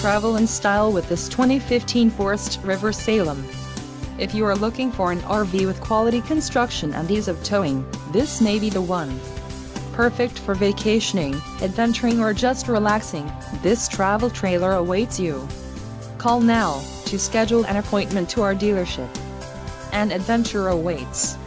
Travel in style with this 2015 Forest River Salem. If you are looking for an RV with quality construction and ease of towing, this may be the one. Perfect for vacationing, adventuring or just relaxing, this travel trailer awaits you. Call now to schedule an appointment to our dealership. An adventure awaits.